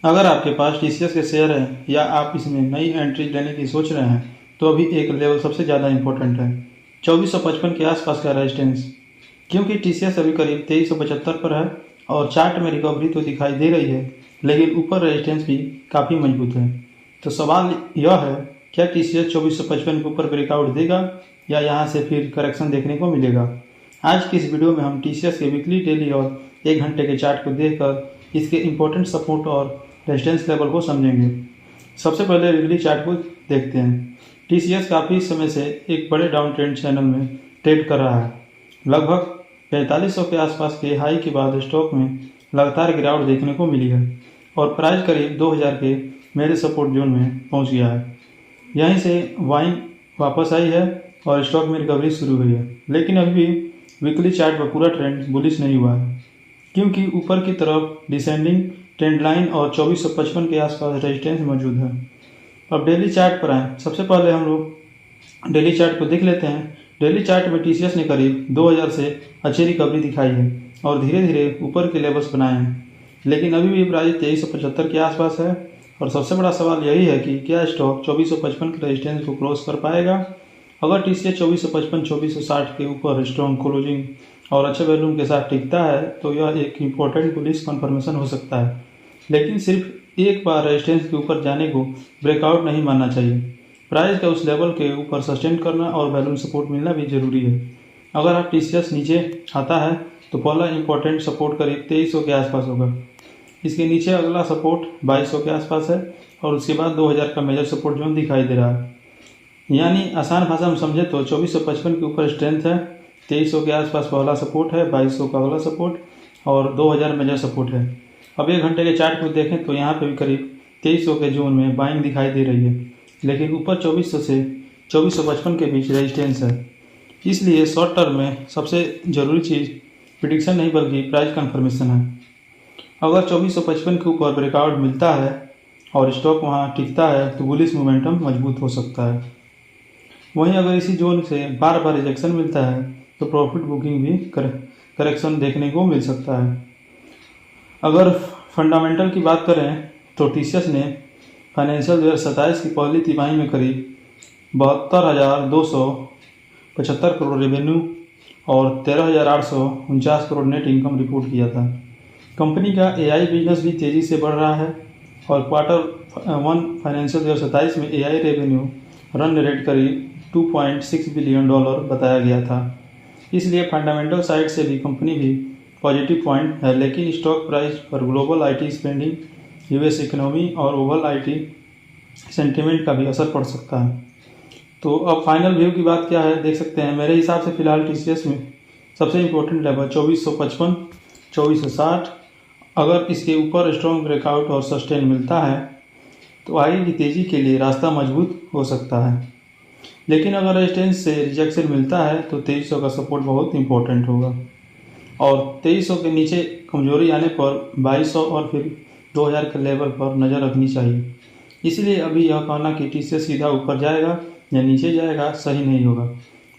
अगर आपके पास टीसीएस के शेयर हैं या आप इसमें नई एंट्री लेने की सोच रहे हैं तो अभी एक लेवल सबसे ज़्यादा इंपॉर्टेंट है, 2455 के आसपास का रेजिस्टेंस। क्योंकि टीसीएस अभी करीब 2375 पर है और चार्ट में रिकवरी तो दिखाई दे रही है, लेकिन ऊपर रेजिस्टेंस भी काफ़ी मजबूत है। तो सवाल यह है, क्या टीसीएस 2455 के ऊपर ब्रेकआउट देगा या यहाँ से फिर करेक्शन देखने को मिलेगा। आज की इस वीडियो में हम टीसीएस के वीकली, डेली और 1 घंटे के चार्ट को देखकर इसके इम्पोर्टेंट सपोर्ट और रेजिस्टेंस लेवल को समझेंगे। सबसे पहले वीकली चार्ट को देखते हैं। टीसीएस काफ़ी समय से एक बड़े डाउन ट्रेंड चैनल में ट्रेड कर रहा है। लगभग 4500 के आसपास के हाई के बाद स्टॉक में लगातार गिरावट देखने को मिली है और प्राइस करीब 2000 के मेरे सपोर्ट जोन में पहुंच गया है। यहीं से बाइंग वापस आई है और स्टॉक में रिकवरी शुरू हुई है, लेकिन अभी भी वीकली चार्ट पर पूरा ट्रेंड बुलिश नहीं हुआ है, क्योंकि ऊपर की तरफ डिसेंडिंग ट्रेंड लाइन और 2455 के आसपास रेजिस्टेंस मौजूद है। अब डेली चार्ट पर आएँ। सबसे पहले हम लोग डेली चार्ट को देख लेते हैं। डेली चार्ट में टीसीएस ने करीब 2000 से अच्छी रिकवरी दिखाई है और धीरे धीरे ऊपर के लेवल्स बनाए हैं, लेकिन अभी भी प्राइस 2375 के आसपास है। और सबसे बड़ा सवाल यही है कि क्या स्टॉक 2455 के रेजिस्टेंस को क्रॉस कर पाएगा। अगर टीसीएस 2455 2460 के ऊपर स्ट्रॉन्ग क्लोजिंग और अच्छे वैल्यूम के साथ टिकता है तो यह एक इम्पोर्टेंट बुलिश कन्फर्मेशन हो सकता है, लेकिन सिर्फ एक बार रेजिस्टेंस के ऊपर जाने को ब्रेकआउट नहीं मानना चाहिए। प्राइस का उस लेवल के ऊपर सस्टेन करना और वैल्यूम सपोर्ट मिलना भी जरूरी है। अगर आप टीसीएस नीचे आता है तो पहला इंपॉर्टेंट सपोर्ट करीब 2300 के आसपास होगा। इसके नीचे अगला सपोर्ट 2200 के आसपास है और उसके बाद 2000 का मेजर सपोर्ट जोन दिखाई दे रहा है। यानी आसान भाषा में समझे तो 2455 के ऊपर स्ट्रेंथ है, 2300 के आसपास पहला सपोर्ट है, 2200 का अगला सपोर्ट और 2000 मेजर सपोर्ट है। अब 1 घंटे के चार्ट को देखें तो यहाँ पे भी करीब 2300 के जोन में बाइंग दिखाई दे रही है, लेकिन ऊपर 2400 से 2455 के बीच रेजिस्टेंस है। इसलिए शॉर्ट टर्म में सबसे ज़रूरी चीज़ प्रिडिक्शन नहीं बल्कि प्राइस कन्फर्मेशन है। अगर 2455 के ऊपर ब्रेकआउट मिलता है और स्टॉक वहाँ टिकता है तो बुलिश मोमेंटम मजबूत हो सकता है। वहीं अगर इसी जोन से बार बार रिजेक्शन मिलता है तो प्रॉफिट बुकिंग भी करेक्शन देखने को मिल सकता है। अगर फंडामेंटल की बात करें तो टीसीएस ने फाइनेंशियल 2027 की पहली तिमाही में करीब 72,275 करोड़ रेवेन्यू और 13,849 करोड़ नेट इनकम रिपोर्ट किया था। कंपनी का एआई बिजनेस भी तेज़ी से बढ़ रहा है और Q1 फाइनेंशियल 2027 में एआई रेवेन्यू रन रेट करीब $2.6 बिलियन बताया गया था। इसलिए फंडामेंटल साइड से भी कंपनी भी पॉजिटिव पॉइंट है, लेकिन स्टॉक प्राइस पर global IT spending, US economy और ओवरऑल आईटी सेंटिमेंट का भी असर पड़ सकता है। तो अब फाइनल व्यू की बात क्या है देख सकते हैं। मेरे हिसाब से फिलहाल टीसीएस में सबसे इम्पोर्टेंट लेवल 2455 2460, अगर इसके ऊपर स्ट्रॉन्ग ब्रेकआउट और सस्टेन मिलता है तो आगे की तेज़ी के लिए रास्ता मजबूत हो सकता है, लेकिन अगर रेजिस्टेंस से रिजेक्शन मिलता है तो 2300 का सपोर्ट बहुत इंपॉर्टेंट होगा और 2300 के नीचे कमजोरी आने पर 2200 और फिर 2000 के लेवल पर नज़र रखनी चाहिए। इसलिए अभी यह कहना कि टीसीएस सीधा ऊपर जाएगा या नीचे जाएगा सही नहीं होगा।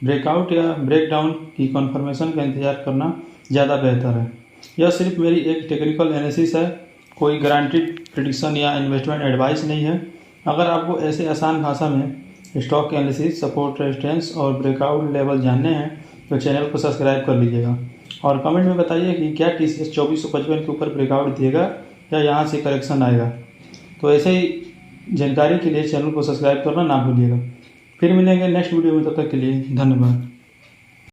ब्रेकआउट या ब्रेकडाउन की कन्फर्मेशन का इंतजार करना ज़्यादा बेहतर है। यह सिर्फ मेरी एक टेक्निकल एनालिसिस है, कोई गारंटीड प्रेडिक्शन या इन्वेस्टमेंट एडवाइस नहीं है। अगर आपको ऐसे आसान भाषा में स्टॉक एनालिसिस, सपोर्ट, रेजिस्टेंस और ब्रेकआउट लेवल जानने हैं तो चैनल को सब्सक्राइब कर लीजिएगा और कमेंट में बताइए कि क्या टीसीएस 2455 के ऊपर ब्रेकआउट देगा या यहाँ से करेक्शन आएगा। तो ऐसे ही जानकारी के लिए चैनल को सब्सक्राइब करना ना भूलिएगा। फिर मिलेंगे नेक्स्ट वीडियो में, तब तक के लिए धन्यवाद।